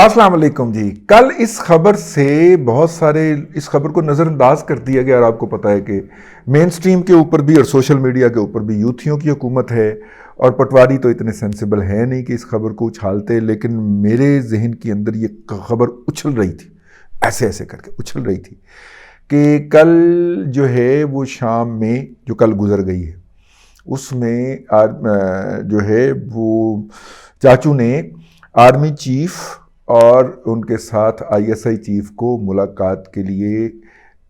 السلام علیکم جی. کل اس خبر سے بہت سارے اس خبر کو نظر انداز کر دیا گیا، اور آپ کو پتہ ہے کہ مین سٹریم کے اوپر بھی اور سوشل میڈیا کے اوپر بھی یوتھیوں کی حکومت ہے، اور پٹواری تو اتنے سینسیبل ہیں نہیں کہ اس خبر کو اچھالتے، لیکن میرے ذہن کے اندر یہ خبر اچھل رہی تھی، ایسے ایسے کر کے اچھل رہی تھی کہ کل جو ہے وہ شام میں جو کل گزر گئی ہے اس میں جو ہے وہ چاچو نے آرمی چیف اور ان کے ساتھ آئی ایس آئی چیف کو ملاقات کے لیے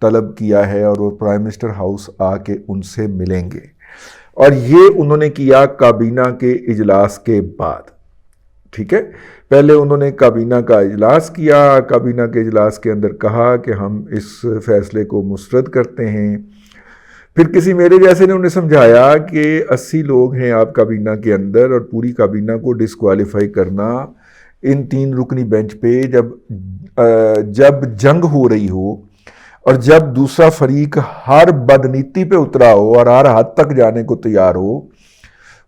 طلب کیا ہے، اور وہ پرائم منسٹر ہاؤس آ کے ان سے ملیں گے، اور یہ انہوں نے کیا کابینہ کے اجلاس کے بعد. ٹھیک ہے، پہلے انہوں نے کابینہ کا اجلاس کیا، کابینہ کے اجلاس کے اندر کہا کہ ہم اس فیصلے کو مسترد کرتے ہیں. پھر کسی میرے جیسے نے انہیں سمجھایا کہ 80 لوگ ہیں آپ کابینہ کے اندر، اور پوری کابینہ کو ڈسکوالیفائی کرنا ان 3 رکنی بینچ پہ جب جنگ ہو رہی ہو، اور جب دوسرا فریق ہر بدنیتی پہ اترا ہو اور ہر حد تک جانے کو تیار ہو،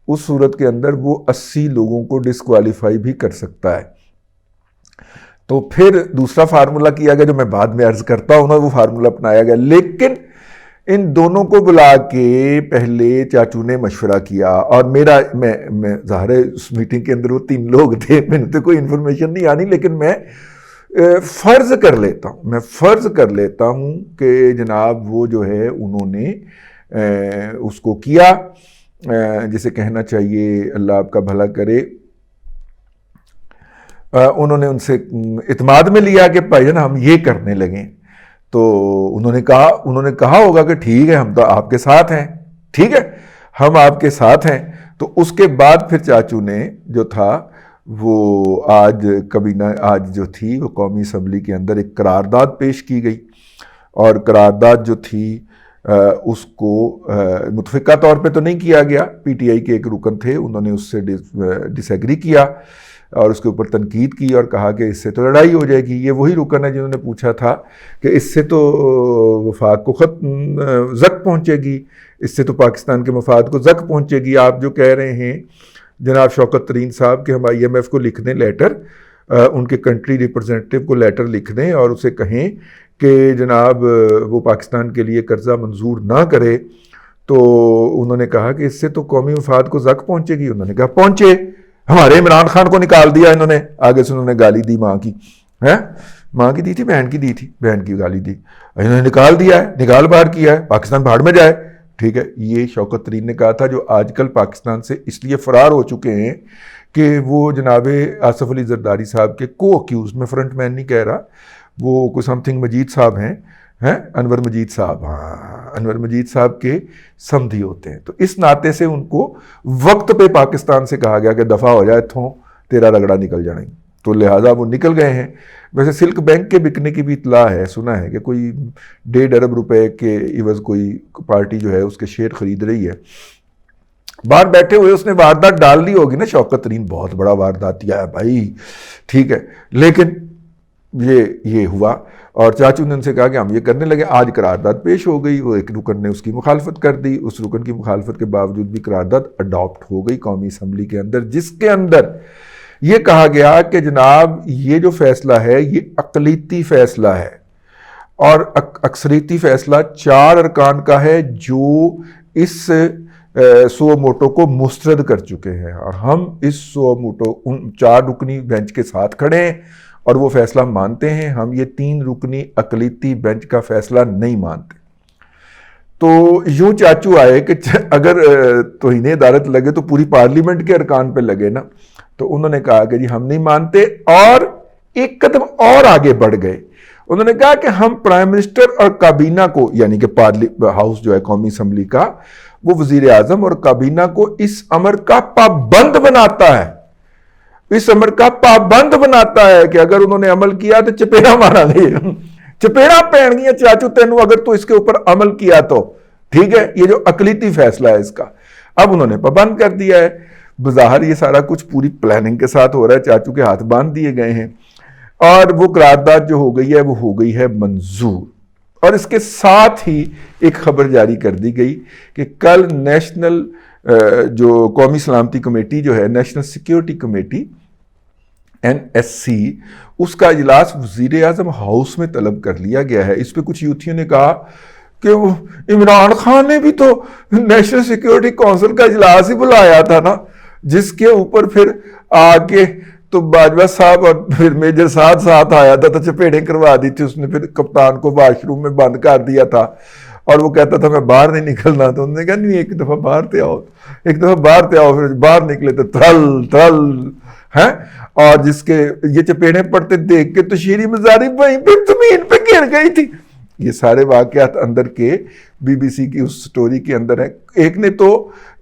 اس صورت کے اندر وہ 80 لوگوں کو ڈسکوالیفائی بھی کر سکتا ہے. تو پھر دوسرا فارمولا کیا گیا جو میں بعد میں عرض کرتا ہوں نا، وہ فارمولا اپنایا گیا. لیکن ان دونوں کو بلا کے پہلے چاچو نے مشورہ کیا، اور میں ظاہر ہے اس میٹنگ کے اندر وہ 3 لوگ تھے، میں نے تو کوئی انفارمیشن نہیں آنی، لیکن میں فرض کر لیتا ہوں کہ جناب وہ جو ہے انہوں نے اس کو کیا، جسے کہنا چاہیے اللہ آپ کا بھلا کرے، انہوں نے ان سے اعتماد میں لیا کہ بھائی جان ہم یہ کرنے لگیں. تو انہوں نے کہا ہوگا کہ ٹھیک ہے ہم تو آپ کے ساتھ ہیں، ٹھیک ہے ہم آپ کے ساتھ ہیں. تو اس کے بعد پھر چاچو نے جو تھا وہ آج جو تھی وہ قومی اسمبلی کے اندر ایک قرارداد پیش کی گئی، اور قرارداد جو تھی اس کو متفقہ طور پہ تو نہیں کیا گیا، پی ٹی آئی کے ایک رکن تھے انہوں نے اس سے ڈس ایگری کیا اور اس کے اوپر تنقید کی، اور کہا کہ اس سے تو لڑائی ہو جائے گی. یہ وہی رکن ہے جنہوں نے پوچھا تھا کہ اس سے تو وفاق کو زک پہنچے گی، اس سے تو پاکستان کے مفاد کو زک پہنچے گی. آپ جو کہہ رہے ہیں جناب شوکت ترین صاحب کہ ہم آئی ایم ایف کو لکھ دیں لیٹر، ان کے کنٹری ریپرزینٹیو کو لیٹر لکھ دیں اور اسے کہیں کہ جناب وہ پاکستان کے لیے قرضہ منظور نہ کرے، تو انہوں نے کہا کہ اس سے تو قومی مفاد کو زک پہنچے گی. انہوں نے کہا پہنچے، ہمارے عمران خان کو نکال دیا انہوں نے، آگے سے انہوں نے گالی دی ماں کی، ماں کی دی تھی بہن کی دی تھی، بہن کی گالی دی، انہوں نے نکال دیا ہے، نکال باہر کیا ہے، پاکستان بھاڑ میں جائے. ٹھیک ہے، یہ شوکت ترین نے کہا تھا جو آج کل پاکستان سے اس لیے فرار ہو چکے ہیں کہ وہ جناب آصف علی زرداری صاحب کے کو اکیوز، میں فرنٹ مین نہیں کہہ رہا، وہ کوئی سم تھنگ مجید صاحب ہیں، انور مجید صاحب، انور مجید صاحب کے سمدھی ہوتے ہیں. تو اس ناطے سے ان کو وقت پہ پاکستان سے کہا گیا کہ دفع ہو جائے تھوں تیرا رگڑا نکل جانا ہی، تو لہٰذا وہ نکل گئے ہیں. ویسے سلک بینک کے بکنے کی بھی اطلاع ہے، سنا ہے کہ کوئی 1.5 ارب روپے کے عوض کوئی پارٹی جو ہے اس کے شیئر خرید رہی ہے. باہر بیٹھے ہوئے اس نے واردات ڈال دی ہوگی نا، شوکت ترین بہت بڑا وارداتیا ہے بھائی، ٹھیک ہے، لیکن یہ ہوا، اور چاچو نے ان سے کہا کہ ہم یہ کرنے لگے. آج قرارداد پیش ہو گئی، وہ ایک رکن نے اس کی مخالفت کر دی، اس رکن کی مخالفت کے باوجود بھی قرارداد اڈاپٹ ہو گئی قومی اسمبلی کے اندر، جس کے اندر یہ کہا گیا کہ جناب یہ جو فیصلہ ہے یہ اقلیتی فیصلہ ہے، اور اکثریتی فیصلہ 4 ارکان کا ہے جو اس سو موٹو کو مسترد کر چکے ہیں، اور ہم اس سو موٹو ان 4 رکنی بینچ کے ساتھ کھڑے ہیں اور وہ فیصلہ مانتے ہیں. ہم یہ 3 رکنی اقلیتی بینچ کا فیصلہ نہیں مانتے. تو یوں چاچو آئے کہ اگر توہین عدالت لگے تو پوری پارلیمنٹ کے ارکان پہ لگے نا، تو انہوں نے کہا کہ جی ہم نہیں مانتے، اور ایک قدم اور آگے بڑھ گئے. انہوں نے کہا کہ ہم پرائم منسٹر اور کابینہ کو، یعنی کہ ہاؤس جو ہے قومی اسمبلی کا، وہ وزیر اعظم اور کابینہ کو اس امر کا پابند بناتا ہے، اس امر کا پابند بناتا ہے کہ اگر انہوں نے عمل کیا تو چپیڑا مارا گے، چپیڑا پہن گیا چاچو تینوں اگر تو اس کے اوپر عمل کیا تو. ٹھیک ہے، یہ جو اقلیتی فیصلہ ہے اس کا اب انہوں نے پابند کر دیا ہے. بظاہر یہ سارا کچھ پوری پلاننگ کے ساتھ ہو رہا ہے، چاچو کے ہاتھ باندھ دیے گئے ہیں، اور وہ قرارداد جو ہو گئی ہے وہ ہو گئی ہے منظور. اور اس کے ساتھ ہی ایک خبر جاری کر دی گئی کہ کل نیشنل جو قومی سلامتی کمیٹی جو ہے، نیشنل سیکیورٹی کمیٹی، NSC اس کا اجلاس وزیر اعظم ہاؤس میں طلب کر لیا گیا ہے۔ اس پہ کچھ یوتھیوں نے کہا کہ عمران خان نے بھی تو نیشنل سیکیورٹی کونسل کا اجلاس ہی بلایا تھا نا، جس کے اوپر پھر آگے تو باجوہ صاحب اور پھر میجر ساتھ آیا تھا تو چپیڑیں کروا دی تھی اس نے، پھر کپتان کو واش روم میں بند کر دیا تھا اور وہ کہتا تھا میں باہر نہیں نکلنا، تو انہوں نے کہا نہیں ایک دفعہ باہر تے آؤ، پھر باہر نکلے تو تھل ہیں، اور جس کے یہ چپیڑیں پڑتے دیکھ کے تو شیریں مزاری وہیں پہ زمین پہ گر گئی تھی۔ یہ سارے واقعات اندر کے BBC کی اس سٹوری کے اندر ہے۔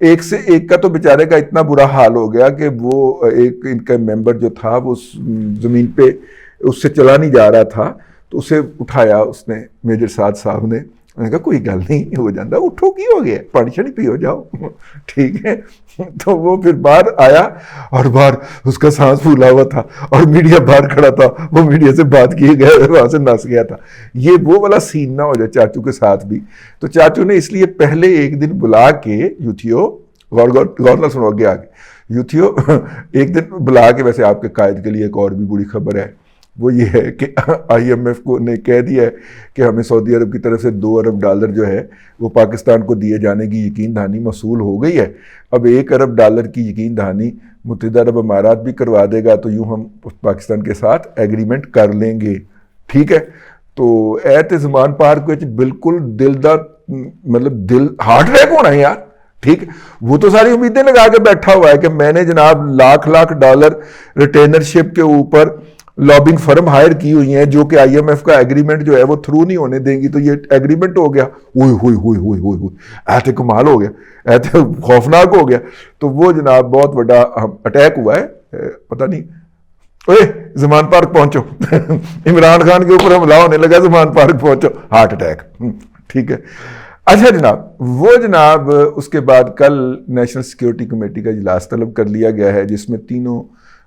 ایک سے ایک کا تو بیچارے کا اتنا برا حال ہو گیا کہ وہ ایک ان کا ممبر جو تھا وہ زمین پہ اس سے چلا نہیں جا رہا تھا، تو اسے اٹھایا اس نے میجر صاحب نے، انہوں نے کہا کوئی گل نہیں ہو جاتا، اٹھو کی ہو گیا، پانی شانی پیو جاؤ، ٹھیک ہے۔ تو وہ پھر باہر آیا اور باہر اس کا سانس پھولا ہوا تھا اور میڈیا باہر کھڑا تھا، وہ میڈیا سے بات کیے گئے، وہاں سے نس گیا تھا۔ یہ وہ والا سین نہ ہو جائے چاچو کے ساتھ بھی، تو چاچو نے اس لیے پہلے ایک دن بلا کے یوتھیو غور نہ سنو آگے یوتھیو ایک دن بلا کے، ویسے آپ کے قائد کے لیے ایک اور بھی بری خبر ہے، وہ یہ ہے کہ IMF کو نے کہہ دیا ہے کہ ہمیں سعودی عرب کی طرف سے $2 ارب جو ہے وہ پاکستان کو دیے جانے کی یقین دہانی موصول ہو گئی ہے۔ اب $1 ارب کی یقین دہانی متحدہ عرب امارات بھی کروا دے گا تو یوں ہم پاکستان کے ساتھ ایگریمنٹ کر لیں گے، ٹھیک ہے۔ تو ایت زمان پارک کو بالکل دل دا مطلب ہارٹ اٹیک ہونا ہے یار، ٹھیک ہے۔ وہ تو ساری امیدیں لگا کے بیٹھا ہوا ہے کہ میں نے جناب $1,00,000 ریٹینرشپ کے اوپر لابنگ فرم ہائر کی ہوئی ہیں جو کہ IMF کا ایگریمنٹ جو ہے وہ تھرو نہیں ہونے دیں گی، تو یہ ایگریمنٹ ہو گیا، ہوئی ایت کمال ہو گیا، ایت خوفناک ہو گیا۔ تو وہ جناب بہت بڑا اٹیک ہوا ہے، پتہ نہیں زمان پارک پہنچو عمران خان کے اوپر حملہ ہونے لگا، زمان پارک پہنچو، ہارٹ اٹیک، ٹھیک ہے۔ اچھا جناب اس کے بعد کل نیشنل سیکیورٹی کمیٹی کا اجلاس طلب کر لیا گیا ہے، جس میں تینوں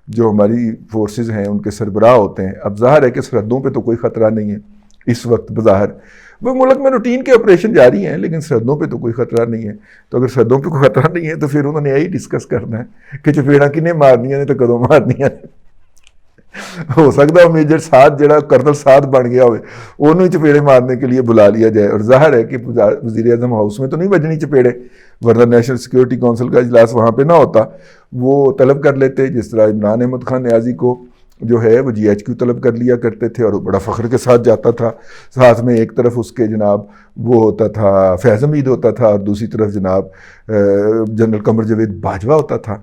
جو ہماری فورسز ہیں ان کے سربراہ ہوتے ہیں۔ اب ظاہر ہے کہ سرحدوں پہ تو کوئی خطرہ نہیں ہے اس وقت، بظاہر وہ ملک میں روٹین کے آپریشن جاری ہیں، لیکن سرحدوں پہ تو کوئی خطرہ نہیں ہے۔ تو اگر سرحدوں پہ کوئی خطرہ نہیں ہے تو پھر انہوں نے یہی ڈسکس کرنا ہے کہ چپیڑا کنے مارنیاں نے تو کدوں مارنیاں نے۔ ہو سکتا ہے میجر جڑا کرنل بن گیا ہوئے انہوں چپیڑے مارنے کے لیے بلا لیا جائے، اور ظاہر ہے کہ وزیر اعظم ہاؤس میں تو نہیں بجنی چپیڑے، ورنہ نیشنل سیکیورٹی کونسل کا اجلاس وہاں پہ نہ ہوتا، وہ طلب کر لیتے، جس طرح عمران احمد خان نیازی کو جو ہے وہ GHQ طلب کر لیا کرتے تھے اور وہ بڑا فخر کے ساتھ جاتا تھا، ساتھ میں ایک طرف اس کے جناب وہ ہوتا تھا فیض حمید ہوتا تھا اور دوسری طرف جناب جنرل قمر جاوید باجوہ ہوتا تھا۔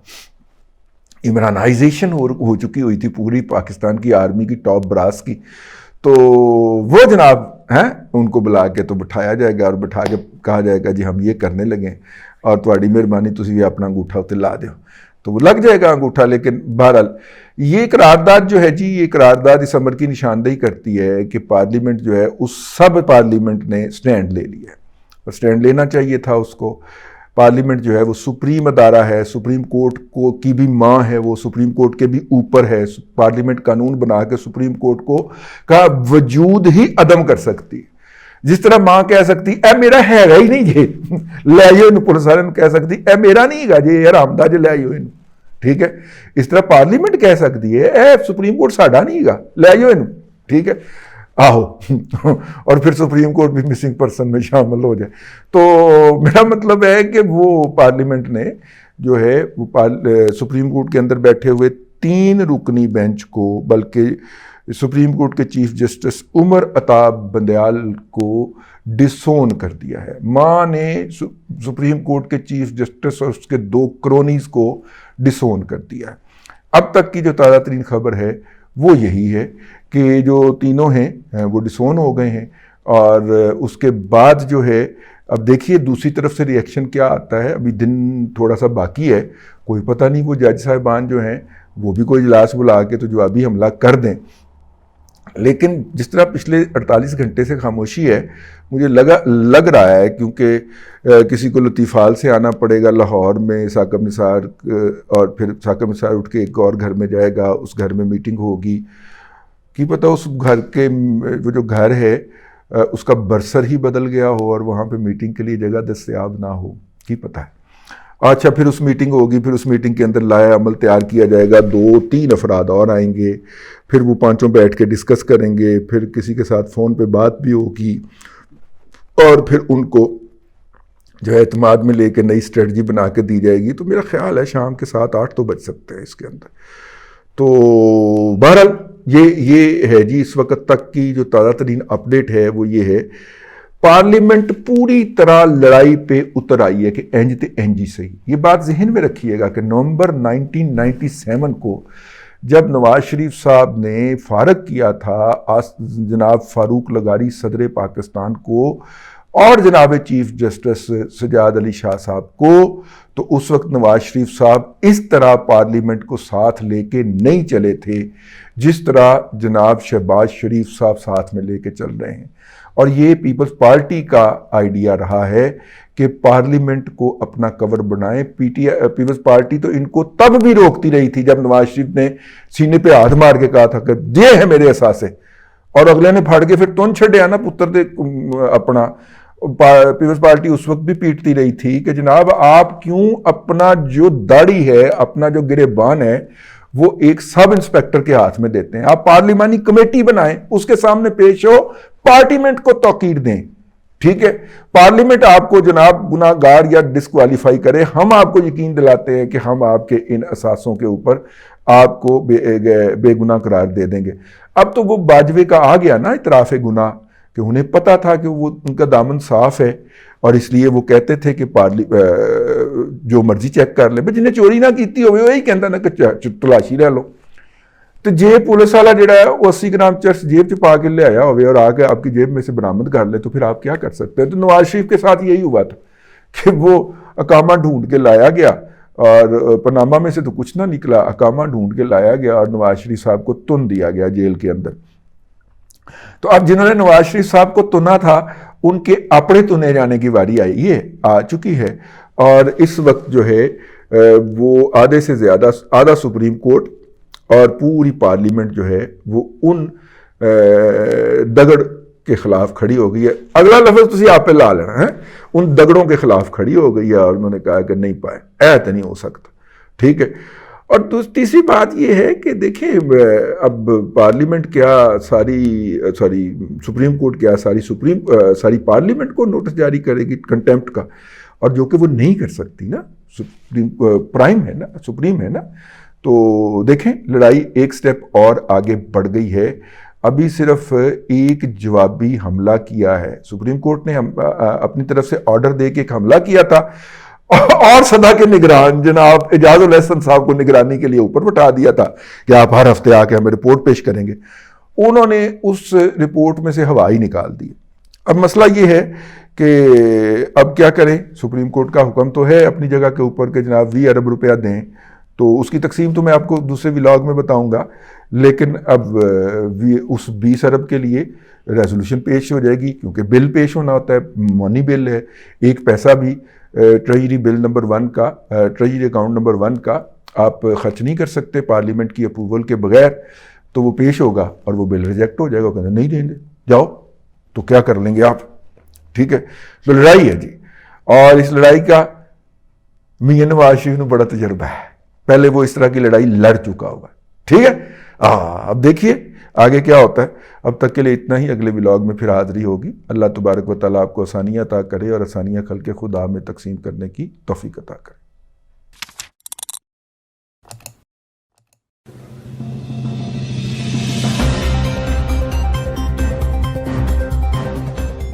عمرانائزیشن ہو چکی ہوئی تھی پوری پاکستان کی آرمی کی ٹاپ براس کی، تو وہ جناب ہیں ان کو بلا کے تو بٹھایا جائے گا اور بٹھا کے کہا جائے گا جی ہم یہ کرنے لگیں اور تھوڑی مہربانی تسی بھی اپنا انگوٹھا اتنے لا دیو، تو وہ لگ جائے گا انگوٹھا۔ لیکن بہرحال یہ قرارداد جو ہے جی، یہ قرارداد اس امر کی نشاندہی کرتی ہے کہ پارلیمنٹ جو ہے اس سب پارلیمنٹ نے سٹینڈ لے لیا ہے، اور سٹینڈ لینا چاہیے تھا اس کو۔ پارلیمنٹ جو ہے وہ سپریم ادارہ ہے، سپریم کورٹ کو کی بھی ماں ہے، وہ سپریم کورٹ کے بھی اوپر ہے۔ پارلیمنٹ قانون بنا کے سپریم کورٹ کو کا وجود ہی عدم کر سکتی ہے، جس طرح ماں کہہ سکتی اے میرا ہے گا ہی نہیں یہ لے آئیو انہوں، پولیس والے کہہ سکتی اے میرا نہیں گا جی حرام دا جی لے آئیو انہوں، ٹھیک ہے۔ اس طرح پارلیمنٹ کہہ سکتی ہے اے سپریم کورٹ ساڈا نہیں گا لے آئیو انہوں، ٹھیک ہے، آہو اور پھر سپریم کورٹ بھی مسنگ پرسن میں شامل ہو جائے۔ تو میرا مطلب ہے کہ وہ پارلیمنٹ نے جو ہے وہ سپریم کورٹ کے اندر بیٹھے ہوئے 3 رکنی بینچ کو، بلکہ سپریم کورٹ کے چیف جسٹس عمر عطا بندیال کو ڈسون کر دیا ہے۔ ماں نے سپریم کورٹ کے چیف جسٹس اور اس کے 2 کرونیز کو ڈسون کر دیا ہے۔ اب تک کی جو تازہ ترین خبر ہے وہ یہی ہے کہ جو تینوں ہیں وہ ڈسون ہو گئے ہیں، اور اس کے بعد جو ہے اب دیکھیے دوسری طرف سے ری ایکشن کیا آتا ہے۔ ابھی دن تھوڑا سا باقی ہے، کوئی پتہ نہیں وہ جج صاحبان جو ہیں وہ بھی کوئی اجلاس بلا کے تو جوابی حملہ کر دیں، لیکن جس طرح پچھلے 48 گھنٹے سے خاموشی ہے مجھے لگ رہا ہے، کیونکہ کسی کو لطیفال سے آنا پڑے گا لاہور میں ثاقب نثار، اور پھر ثاقب نثار اٹھ کے ایک اور گھر میں جائے گا، اس گھر میں میٹنگ ہوگی، کی پتہ اس گھر کے وہ جو گھر ہے اس کا برسر ہی بدل گیا ہو اور وہاں پہ میٹنگ کے لیے جگہ دستیاب نہ ہو، کی پتہ ہے۔ اچھا پھر اس میٹنگ ہوگی، پھر اس میٹنگ کے اندر لائحہ عمل تیار کیا جائے گا، 2-3 افراد اور آئیں گے، پھر وہ پانچوں بیٹھ کے ڈسکس کریں گے، پھر کسی کے ساتھ فون پہ بات بھی ہوگی، اور پھر ان کو جو ہے اعتماد میں لے کے نئی اسٹریٹجی بنا کے دی جائے گی۔ تو میرا خیال ہے شام کے 7-8 تو بج سکتے ہیں اس کے اندر۔ تو بہرحال یہ ہے جی اس وقت تک کی جو تازہ ترین اپڈیٹ ہے وہ یہ ہے، پارلیمنٹ پوری طرح لڑائی پہ اتر آئی ہے کہ اینج تے اینج ہی صحیح۔ یہ بات ذہن میں رکھیے گا کہ نومبر 1997 کو جب نواز شریف صاحب نے فارغ کیا تھا جناب فاروق لغاری صدر پاکستان کو اور جناب چیف جسٹس سجاد علی شاہ صاحب کو، تو اس وقت نواز شریف صاحب اس طرح پارلیمنٹ کو ساتھ لے کے نہیں چلے تھے جس طرح جناب شہباز شریف صاحب ساتھ میں لے کے چل رہے ہیں۔ اور یہ پیپلز پارٹی کا آئیڈیا رہا ہے کہ پارلیمنٹ کو اپنا کور بنائیں۔ پیپلز پارٹی تو ان کو تب بھی روکتی رہی تھی جب نواز شریف نے سینے پہ ہاتھ مار کے کہا تھا کہ یہ ہے میرے اثاثے، اور اگلے نے پھاڑ کے پھر تون چھڑیا نا پتر دے اپنا۔ پیپلز پارٹی اس وقت بھی پیٹتی رہی تھی کہ جناب آپ کیوں اپنا جو داڑھی ہے، اپنا جو گریبان ہے، وہ ایک سب انسپیکٹر کے ہاتھ میں دیتے ہیں؟ آپ پارلیمانی کمیٹی بنائیں، اس کے سامنے پیش ہو، پارلیمنٹ کو توقیر دیں، ٹھیک ہے؟ پارلیمنٹ آپ کو جناب گناہ گار یا ڈسکوالیفائی کرے، ہم آپ کو یقین دلاتے ہیں کہ ہم آپ کے ان اثاثوں کے اوپر آپ کو بے گناہ قرار دے دیں گے۔ اب تو وہ باجوے کا آ گیا نا اعتراف گناہ، کہ انہیں پتا تھا کہ وہ ان کا دامن صاف ہے، اور اس لیے وہ کہتے تھے کہ جو مرضی چیک کر لیں، جنہیں چوری نہ کیتی ہوئے وہی کہتا نا کہ تلاشی لے لو۔ تو جیب پولیس والا جڑا ہے وہ 80 گرام چرس جیب چ پا کے لے آیا ہوئے اور آ کے آپ کی جیب میں سے برآمد کر لے، تو پھر آپ کیا کر سکتے ہیں؟ تو نواز شریف کے ساتھ یہی ہوا تھا کہ وہ اقامہ ڈھونڈ کے لایا گیا، اور پاناما میں سے تو کچھ نہ نکلا، اقامہ ڈھونڈ کے لایا گیا اور نواز شریف صاحب کو تن دیا گیا جیل کے اندر۔ تو اب جنہوں نے نواز شریف صاحب کو تنا تھا ان کے اپنے تنے جانے کی واری آ چکی ہے، اور اس وقت جو ہے وہ آدھے سے زیادہ آدھا سپریم کورٹ اور پوری پارلیمنٹ جو ہے وہ ان دگڑ کے خلاف کھڑی ہو گئی ہے۔ اگلا لفظ تسی آپ پہ لا لینا ہے، ان دگڑوں کے خلاف کھڑی ہو گئی ہے، اور انہوں نے کہا کہ نہیں پائے، ایسا نہیں ہو سکتا، ٹھیک ہے؟ اور تیسری بات یہ ہے کہ دیکھیں اب پارلیمنٹ کیا سپریم کورٹ کیا ساری پارلیمنٹ کو نوٹس جاری کرے گی کنٹیمپٹ کا، اور جو کہ وہ نہیں کر سکتی نا، سپریم ہے نا۔ تو دیکھیں لڑائی ایک سٹیپ اور آگے بڑھ گئی ہے، ابھی صرف ایک جوابی حملہ کیا ہے سپریم کورٹ نے، اپنی طرف سے آرڈر دے کے ایک حملہ کیا تھا، اور صدا کے نگران جناب اعجاز الاحسن صاحب کو نگرانی کے لیے اوپر بٹھا دیا تھا کہ آپ ہر ہفتے آ کے ہمیں رپورٹ پیش کریں گے۔ انہوں نے اس رپورٹ میں سے ہوا ہی نکال دی۔ اب مسئلہ یہ ہے کہ اب کیا کریں؟ سپریم کورٹ کا حکم تو ہے اپنی جگہ کے اوپر کہ جناب 20 ارب روپیہ دیں، تو اس کی تقسیم تو میں آپ کو دوسرے ولاگ میں بتاؤں گا، لیکن اب اس 20 ارب کے لیے ریزولوشن پیش ہو جائے گی، کیونکہ بل پیش ہونا ہوتا ہے، مونی بل ہے، ایک پیسہ بھی ٹریجری بل نمبر 1 کا، ٹریجری اکاؤنٹ نمبر 1 کا آپ خرچ نہیں کر سکتے پارلیمنٹ کی اپروول کے بغیر، تو وہ پیش ہوگا اور وہ بل ریجیکٹ ہو جائے گا، کہنا نہیں دیں گے، جاؤ، تو کیا کر لیں گے آپ؟ ٹھیک ہے، تو لڑائی ہے جی، اور اس لڑائی کا میاں نواز شریف نے بڑا تجربہ ہے، پہلے وہ اس طرح کی لڑائی لڑ چکا ہوگا، ٹھیک ہے؟ اب دیکھیے آگے کیا ہوتا ہے۔ اب تک کے لیے اتنا ہی، اگلے ولاگ میں پھر حاضری ہوگی۔ اللہ تبارک و تعالیٰ آپ کو آسانیاں عطا کرے اور آسانیاں خلق خدا میں تقسیم کرنے کی توفیق عطا کرے۔